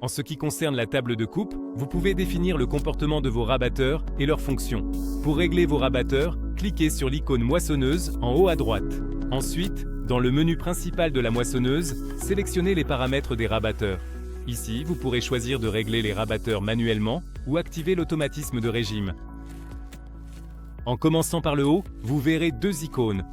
En ce qui concerne la table de coupe, vous pouvez définir le comportement de vos rabatteurs et leurs fonctions. Pour régler vos rabatteurs, cliquez sur l'icône moissonneuse en haut à droite. Ensuite, dans le menu principal de la moissonneuse, sélectionnez les paramètres des rabatteurs. Ici, vous pourrez choisir de régler les rabatteurs manuellement ou activer l'automatisme de régime. En commençant par le haut, vous verrez deux icônes.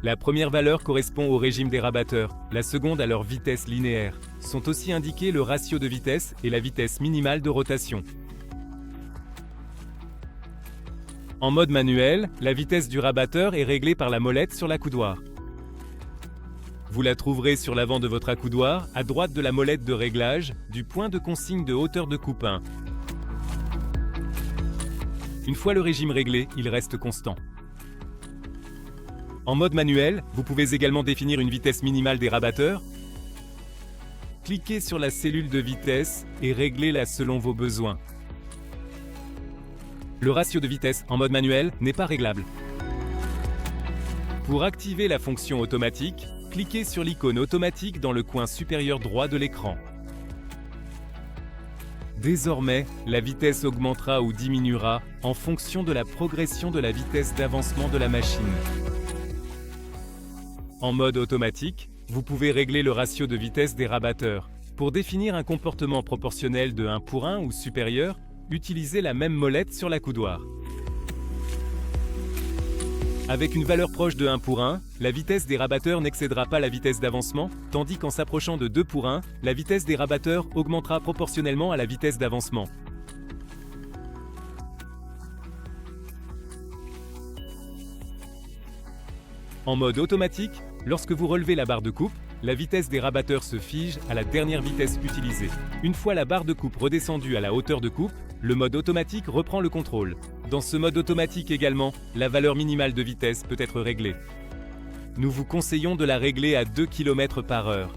La première valeur correspond au régime des rabatteurs, la seconde à leur vitesse linéaire. Sont aussi indiqués le ratio de vitesse et la vitesse minimale de rotation. En mode manuel, la vitesse du rabatteur est réglée par la molette sur l'accoudoir. Vous la trouverez sur l'avant de votre accoudoir, à droite de la molette de réglage, du point de consigne de hauteur de coupe 1. Une fois le régime réglé, il reste constant. En mode manuel, vous pouvez également définir une vitesse minimale des rabatteurs. Cliquez sur la cellule de vitesse et réglez-la selon vos besoins. Le ratio de vitesse en mode manuel n'est pas réglable. Pour activer la fonction automatique, cliquez sur l'icône automatique dans le coin supérieur droit de l'écran. Désormais, la vitesse augmentera ou diminuera en fonction de la progression de la vitesse d'avancement de la machine. En mode automatique, vous pouvez régler le ratio de vitesse des rabatteurs. Pour définir un comportement proportionnel de 1:1 ou supérieur, utilisez la même molette sur l'accoudoir. Avec une valeur proche de 1:1, la vitesse des rabatteurs n'excédera pas la vitesse d'avancement, tandis qu'en s'approchant de 2:1, la vitesse des rabatteurs augmentera proportionnellement à la vitesse d'avancement. En mode automatique, lorsque vous relevez la barre de coupe, la vitesse des rabatteurs se fige à la dernière vitesse utilisée. Une fois la barre de coupe redescendue à la hauteur de coupe, le mode automatique reprend le contrôle. Dans ce mode automatique également, la valeur minimale de vitesse peut être réglée. Nous vous conseillons de la régler à 2 km/h.